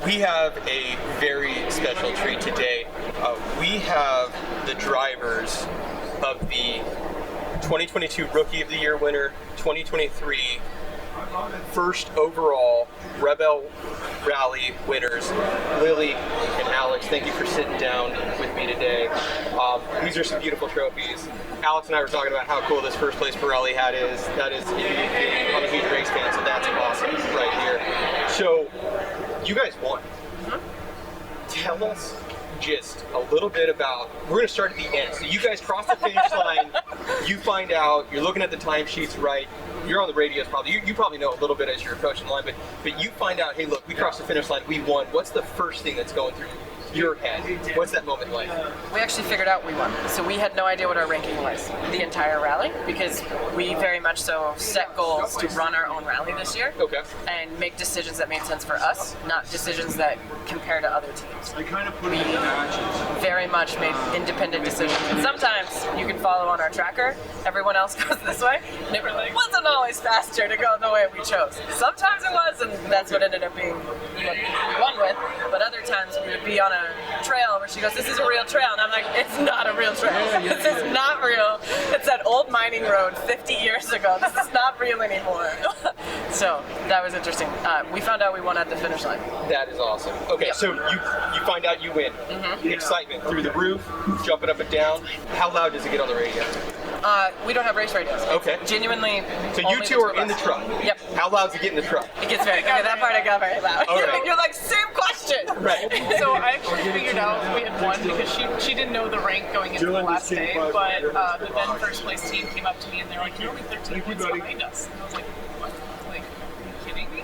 we have a very special treat today. We have the drivers of the 2022 Rookie of the Year winner, 2023 first overall Rebelle Rally winners, Lilly and Alex. Thank you for sitting down with me today. These are some beautiful trophies. Alex and I were talking about how cool this first place Pirelli hat is. That is, I'm a huge race fan, so that's awesome right here. So, you guys won. Tell us just a little bit about, we're going to start at the end. So you guys cross the finish line, you find out, you're looking at the timesheets, right? You're on the radios probably, you probably know a little bit as you're approaching the line, but you find out, hey look, we crossed the finish line, we won. What's the first thing that's going through your head? What's that moment like? We actually figured out we won. So we had no idea what our ranking was the entire rally, because we very much so set goals to run our own rally this year. Okay. And make decisions that made sense for us, not decisions that compare to other teams. We very much made independent decisions. And sometimes you can follow on our tracker, everyone else goes this way, and it wasn't always faster to go the way we chose. Sometimes it was, and that's what ended up being what we won with, but other times we would be on a trail where she goes, this is a real trail, and I'm like, it's not a real trail. This is not real. It's that old mining road 50 years ago. This is not real anymore. So that was interesting. We found out we won at the finish line. That is awesome. Okay, yep. So you find out you win. Excitement through the roof, jumping up and down. How loud does it get on the radio? We don't have race radios. Okay. It's genuinely. So you two are in the truck. Yep. How loud does it get in the truck? It gets very. Okay, that part I got very loud. Right. You're like, same question. Right. So I actually figured out we had won because she didn't know the rank going into the last day, but the then first place team came up to me and they're like, you're only 13 points behind us. And I was like, what? Like, are you kidding me?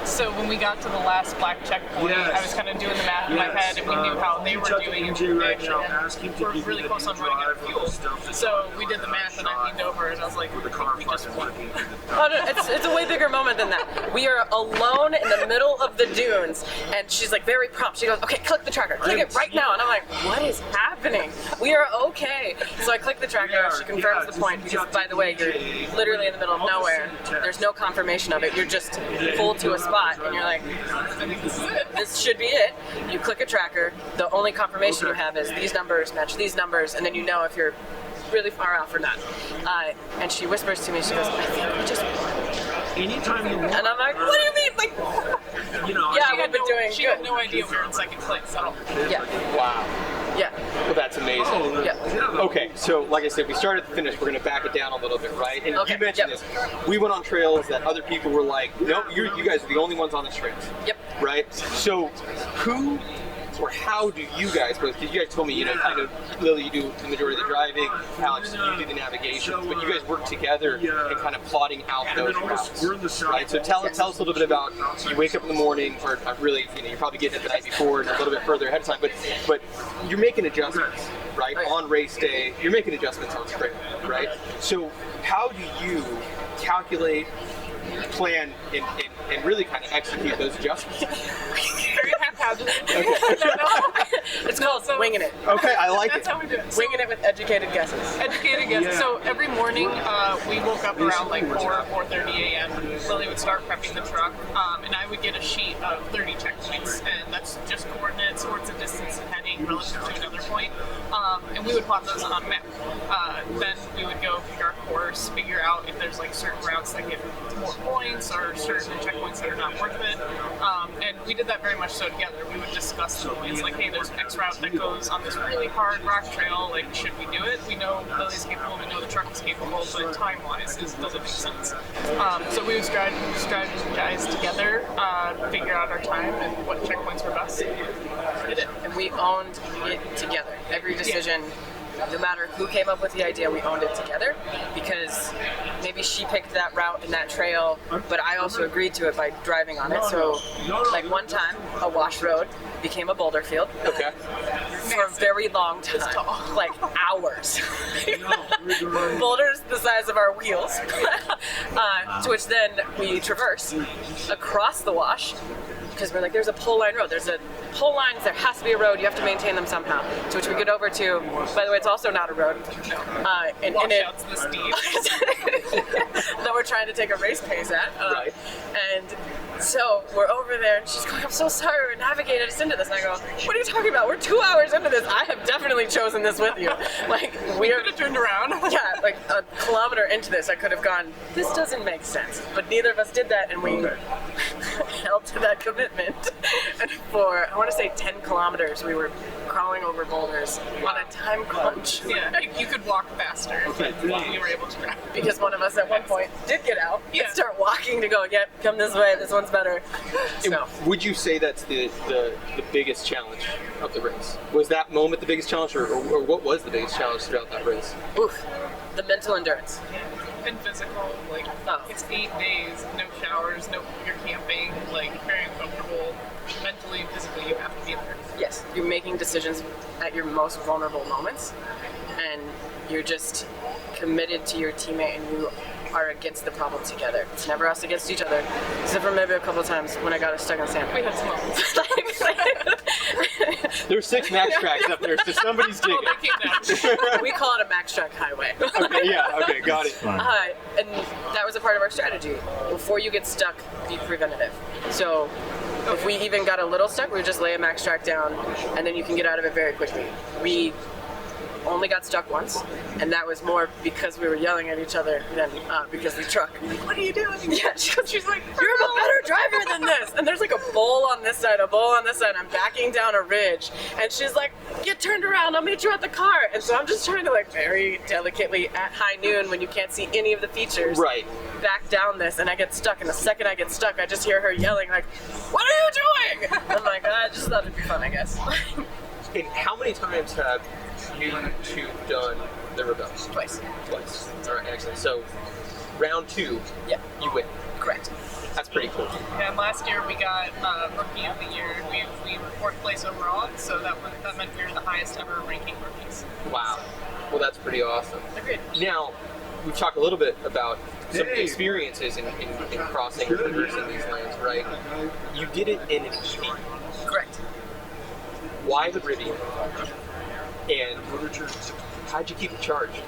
So when we got to the last black checkpoint, I was kind of doing the math in my head, and we knew how they were doing, and they actually were really close on running out of fuel. So we did the math, and I leaned over, and I was like, we just won. Oh, no, it's a way bigger moment than that. We are alone in the middle of the dunes, and she's like very prompt. She goes, okay, click the tracker, click it right now. And I'm like, what is happening? We are okay. So I click the tracker, she confirms the point, because by the way, you're literally in the middle of nowhere. There's no confirmation of it. You're just pulled to a spot, and you're like, this should be it. You click a tracker, the only confirmation you have is these numbers match these numbers, and then you know if you're really far off or not. And she whispers to me, she goes, I think we just won. Anytime you want. And I'm like, what do you mean? Like, you know, yeah, we've been doing She good. had no idea we were in second place at all. Yeah. Wow. Yeah. Well, that's amazing. Yeah. Okay, so like I said, we started at the finish. We're going to back it down a little bit, right? And Okay, you mentioned this. We went on trails that other people were like, no, you guys are the only ones on this trail. Yep. Right? So who or how do you guys, because you guys told me, kind of, Lily, you do the majority of the driving, Alex, you do the navigation, but you guys work together and kind of plotting out those routes, right? So tell us a little bit about, you wake up in the morning, or really, you're probably getting it the night before and a little bit further ahead of time, but you're making adjustments, right? On race day, you're making adjustments on sprint, right? So how do you calculate, plan, and really kind of execute those adjustments? Very haphazardly. It's called winging it. Okay, I like That's it. how we do it. Winging it with educated guesses. Educated guesses. So every morning we woke up around like 4:30 a.m. Lily would start prepping the truck, and I would get a sheet of 30 checkpoints, and that's just coordinates, what's the distance and heading relative to another point, and we would plot those on a map. Then we would go pick our course, figure out if there's like certain routes that get more points or certain checkpoints that are not worth it, and we did that very much so together. We would discuss the points, like, hey, there's X route that goes on this really hard rock trail, like, should we do it? We know Lily's capable, we know the truck is capable, but time-wise, it doesn't make sense. So we would strategize together, figure out our time and what checkpoints were best. Did it. And we owned it together. Every decision, no matter who came up with the idea, we owned it together, because maybe she picked that route and that trail, but I also agreed to it by driving on it. So, like one time, a wash road became a boulder field. Okay. For a very long time, like hours. Boulders the size of our wheels, to which then we traverse across the wash, because we're like, there's a pole line road. There's a pole lines, there has to be a road, you have to maintain them somehow. To which we get over to, by the way, it's also not a road. And Washouts the steep. that we're trying to take a race pace at. Right. And So we're over there, and she's going, I'm so sorry, we're navigating us into this. And I go, what are you talking about? We're 2 hours into this. I have definitely chosen this with you. Like, We could have turned around. yeah, like a kilometer into this, I could have gone, this doesn't make sense. But neither of us did that, and we held to that commitment. And for, I want to say 10 kilometers, we were crawling over boulders on a time crunch. Yeah, you could walk faster, but we were able to drive. Because one of us at one point did get out Yeah. and start walking to go, yep, come this way, this one's better. So, Would you say that's the biggest challenge of the race? Was that moment the biggest challenge, or what was the biggest challenge throughout that race? oof, the mental endurance. And physical, like, it's 8 days, no showers, you're camping, like, very uncomfortable. Mentally and physically, you have to be there. Yes, you're making decisions at your most vulnerable moments, and you're just committed to your teammate, and you are against the problem together. It's never us against each other, except for maybe a couple of times when I got us stuck on sand. We had some moments. There's 6 max tracks up there, so somebody's digging. Well, they came down. We call it a max track highway. Okay, yeah, okay, got it. And that was a part of our strategy. Before you get stuck, be preventative. So if we even got a little stuck, we would just lay a max track down, and then you can get out of it very quickly. We only got stuck once, and that was more because we were yelling at each other than because the truck. What are you doing? Yeah, she's like, you're a better driver than this. And there's like a bowl on this side, a bowl on this side. I'm backing down a ridge, and she's like, get turned around. I'll meet you at the car. And so I'm just trying to like very delicately at high noon when you can't see any of the features. Right. Back down this, and I get stuck. And the second I get stuck, I just hear her yelling like, "What are you doing?" I'm like, I just thought it'd be fun, I guess. And how many times have you two done the Rebelle? Twice. Twice. All right, excellent. So, round 2, Yeah. you win. Correct. That's pretty cool. And last year we got Rookie of the Year. We were 4th place overall, so that meant we were the highest ever ranking rookies. Wow. Well, that's pretty awesome. Agreed. Now, we've talked a little bit about some experiences in crossing rivers in these lands, right? You did it in an EV. Correct. Why the Rivian? And how'd you keep it charged?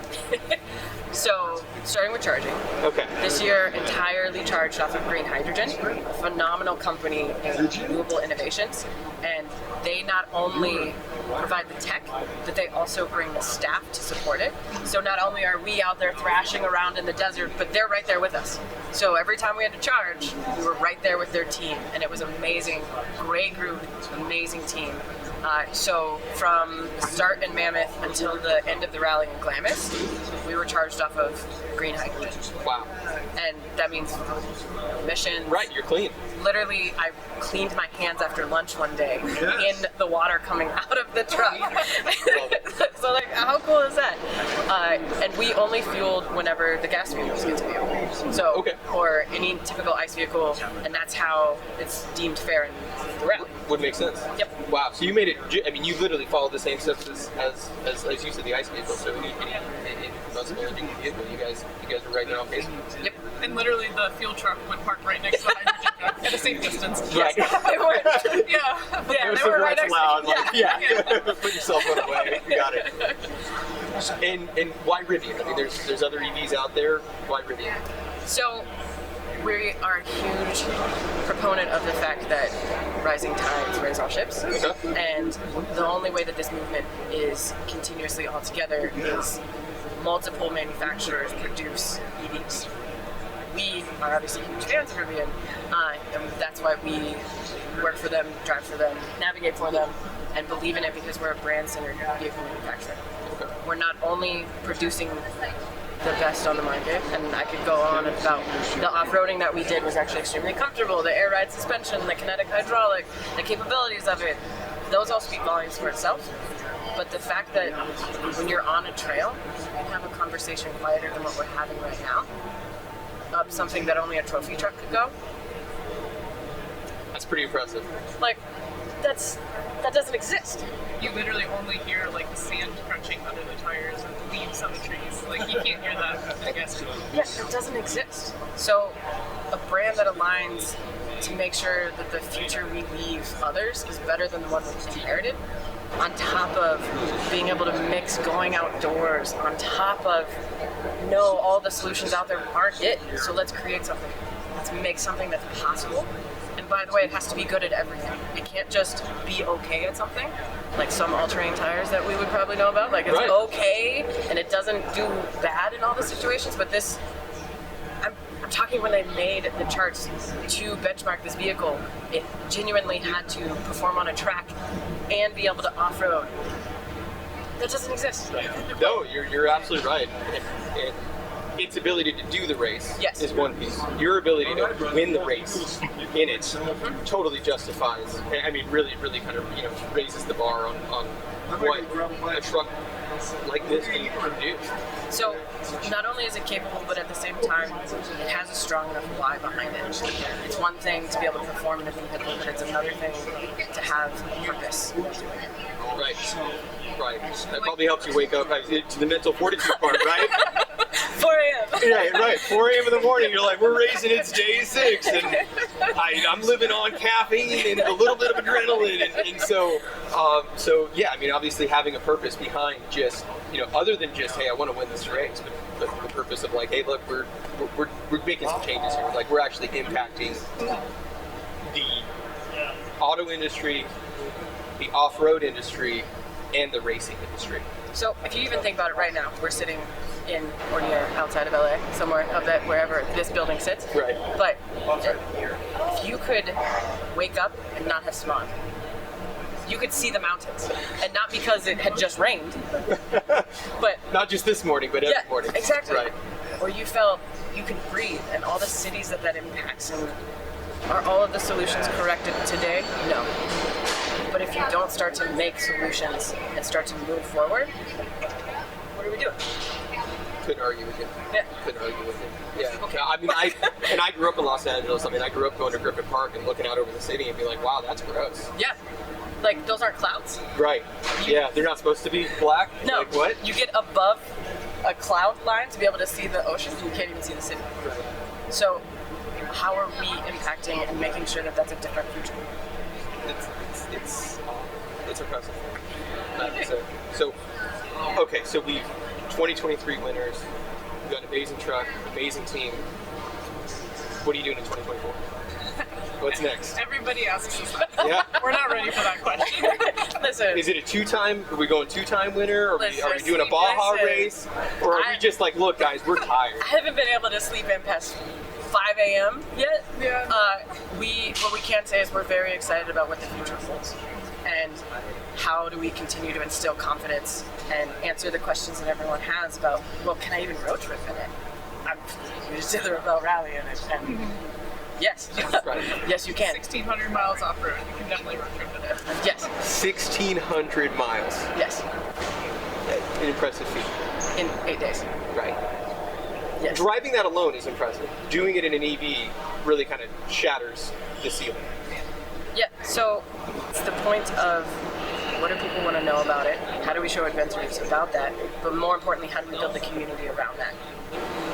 So, starting with charging. Okay. This year, entirely charged off of green hydrogen. A phenomenal company in renewable innovations. And they not only provide the tech, but they also bring the staff to support it. So not only are we out there thrashing around in the desert, but they're right there with us. So every time we had to charge, we were right there with their team. And it was amazing. Great group, amazing team. So from the start in Mammoth until the end of the rally in Glamis, we were charged off of green hydrogen. Wow. And that means emissions. Right, you're clean. Literally, I cleaned my hands after lunch one day in the water coming out of the truck. So like, how cool is that? And we only fueled whenever the gas vehicles get to be. So, Okay. or any typical ICE vehicle, and that's how it's deemed fair in the rally. Would make sense. Yep. Wow. So you made it. I mean, you literally followed the same steps as you said, the ice vehicle. So any most energy vehicle, you guys were right there on pace. Yep. And literally the fuel truck would park right next to the hydrogen truck at a safe distance. Right. They were. Yeah. Yeah, they were right next loud. to Like, yeah. Put yourself on the way. You got it. And why Rivian? I mean, there's other EVs out there. Why Rivian? So, we are a huge proponent of the fact that rising tides raise all ships. Okay. And the only way that this movement is continuously all together is multiple manufacturers produce EVs. We are obviously huge fans of Rivian, and that's why we work for them, drive for them, navigate for them, and believe in it because we're a brand-centered vehicle manufacturer. Okay. We're not only producing the best on the market, and I could go on about the off-roading that we did was actually extremely comfortable, the air ride suspension, the kinetic hydraulic, the capabilities of it, those all speak volumes for itself. But the fact that when you're on a trail, you can have a conversation quieter than what we're having right now, up something that only a trophy truck could go, That's pretty impressive. like, that doesn't exist. You literally only hear like the sand crunching under the tires and the leaves on the trees. Like you can't hear that, I guess. Yes, it doesn't exist. So, a brand that aligns to make sure that the future we leave others is better than the one we inherited, on top of being able to mix going outdoors, on top of all the solutions out there aren't it, so let's create something. Let's make something that's possible by the way, it has to be good at everything. It can't just be okay at something, like some all-terrain tires that we would probably know about. Like, it's Right. okay, and it doesn't do bad in all the situations, but this, I'm talking when they made the charts to benchmark this vehicle, it genuinely had to perform on a track and be able to off-road. That doesn't exist. No, you're absolutely right. And its ability to do the race Yes. is one piece. Your ability to win the race in it totally justifies. I mean, really kind of raises the bar on what a truck like this can do. So, not only is it capable, but at the same time, it has a strong enough why behind it. It's one thing to be able to perform in a vehicle, but it's another thing to have purpose. Right. Right. That probably helps you wake up to the mental fortitude part, right? 4 a.m. Yeah, right. 4 a.m. in the morning, you're like, we're racing, it's day 6, and I'm living on caffeine and a little bit of adrenaline, and so yeah, I mean, obviously having a purpose behind just, other than just, hey, I want to win this race, but the purpose of like, hey, look, we're making some changes here. Like, we're actually impacting the auto industry, the off-road industry, and the racing industry. So, if you even think about it right now, we're sitting in or near outside of LA, somewhere up at wherever this building sits. Right. But if you could wake up and not have smog, you could see the mountains, and not because it had just rained, but Not just this morning, but every morning. exactly. Right. Or you felt you could breathe, and all the cities that impacts, and are all of the solutions corrected today? No. But if you don't start to make solutions and start to move forward, what are we doing? Couldn't argue with you. Yeah. Couldn't argue with you. Yeah. Okay. I mean, I grew up in Los Angeles. I mean, I grew up going to Griffith Park and looking out over the city and being like, wow, that's gross. Yeah. Like, those aren't clouds. Right. Yeah, they're not supposed to be black. No. Like what? You get above a cloud line to be able to see the ocean, you can't even see the city. So, how are we impacting and making sure that that's a different future? It's impressive. So, okay, so we've 2023 winners. We've got an amazing truck, amazing team. What are you doing in 2024? What's next? Everybody asks us that. Yeah. We're not ready for that question. Listen, Is it a two-time? Are we going two-time winner? Are we Listen, doing a Baja listen. race? Or are we just like, look, guys, we're tired? I haven't been able to sleep in past 5 a.m. yet. Yeah. What we can say is we're very excited about what the future holds, and how do we continue to instill confidence and answer the questions that everyone has about, well, can I even road trip in it? We just did the Rebelle Rally in it, and yes, Right. yes, you can. 1,600 miles off road. You can definitely road trip with it. Yes, 1,600 miles. yes, An impressive feat. in 8 days. Right. Yes. Driving that alone is impressive. Doing it in an EV really kind of shatters the ceiling. Yeah, so it's the point of what do people want to know about it? How do we show adventurers about that? But more importantly, how do we build the community around that?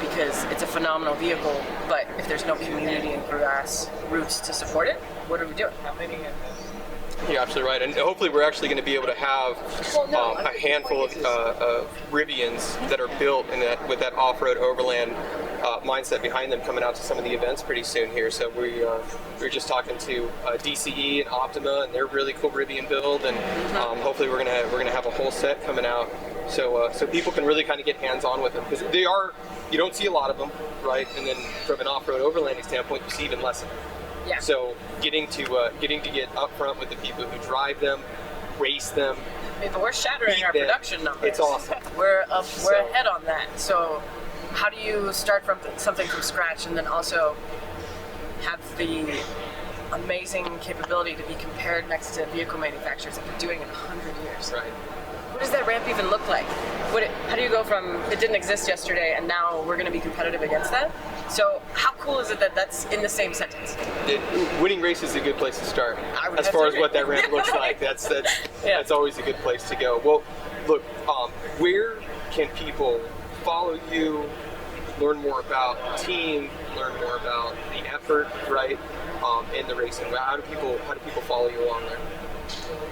Because it's a phenomenal vehicle, but if there's no community and grassroots to support it, what are we doing? You're absolutely right, and hopefully we're actually going to be able to have a handful of Rivians that are built in with that off-road overland mindset behind them coming out to some of the events pretty soon here. So we were just talking to DCE and Optima, and their really cool Rivian build, and hopefully we're gonna have a whole set coming out, so people can really kind of get hands-on with them, because you don't see a lot of them, right? And then from an off-road overlanding standpoint, you see even less of them. Yeah. So getting to get up front with the people who drive them, race them. But we're shattering beat our them. production numbers. It's awesome. We're ahead on that. So how do you start from something from scratch and then also have the amazing capability to be compared next to vehicle manufacturers that have been doing it 100 years? Right. What does that ramp even look like? How do you go from it didn't exist yesterday and now we're going to be competitive against that? So how cool is it that that's in the same sentence? Winning races is a good place to start. I would As have far to as agree. what that ramp looks like, that's always a good place to go. Well, look, where can people follow you, learn more about the team, learn more about the effort, right, in the racing? How do people follow you along there?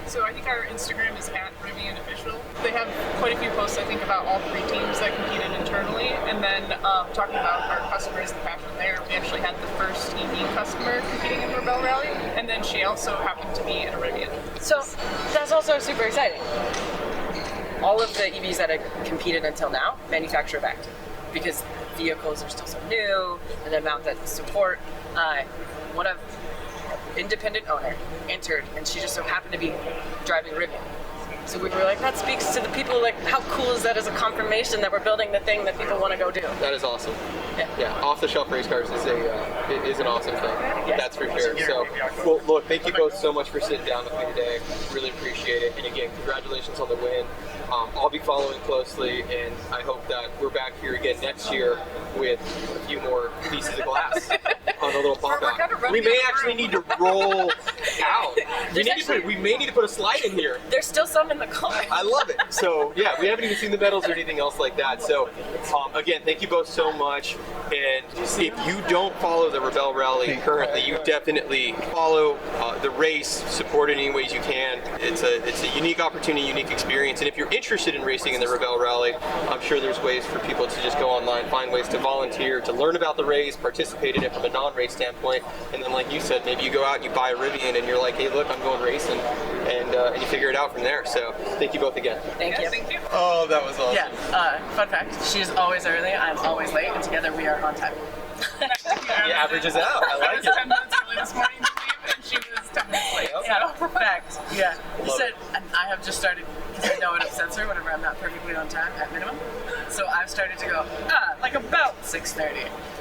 So I think our Instagram is at Rivian Official. They have quite a few posts, I think, about all 3 teams that competed internally. And then talking about our customers, the passion there, we actually had the first EV customer competing in Rebelle Rally. And then she also happened to be in a Rivian. So that's also super exciting. All of the EVs that have competed until now, manufacturer backed, because vehicles are still so new, and the amount that support. One of independent owner entered, and she just so happened to be driving Rivian. So we were like, that speaks to the people. Like, how cool is that as a confirmation that we're building the thing that people want to go do? That is awesome. Yeah. Off-the-shelf race cars is an awesome thing. Yes. That's for sure. So, well, look, thank you both so much for sitting down with me today. Really appreciate it. And again, congratulations on the win. I'll be following closely, and I hope that we're back here again next year with a few more pieces of glass on a little pop We're kind of out. running We may out of actually room. need to roll out. We may need to put a slide in here. There's still some in the car. I love it. So yeah, we haven't even seen the medals or anything else like that. So again, thank you both so much. And if you don't follow the Rebelle Rally currently, you definitely follow the race, support it any ways you can. It's a unique opportunity, unique experience. And if you're interested in racing in the Rebelle Rally, I'm sure there's ways for people to just go online, find ways to volunteer, to learn about the race, participate in it from a non-race standpoint. And then, like you said, maybe you go out and you buy a Rivian and you're like, hey, look, I'm going racing, and you figure it out from there. So thank you both again. Thank you. Thank you. Oh, that was awesome. Yeah. Fun fact: she is always early. I'm always late, and together we are on time. It averages out. I I like was it. 10 minutes early this morning to leave, and she was 10 minutes late. Yeah, fact. Yeah. He Love said, and I have just started, because I know it upsets her whenever I'm not perfectly on time at minimum. So I've started to go, like about 6:30.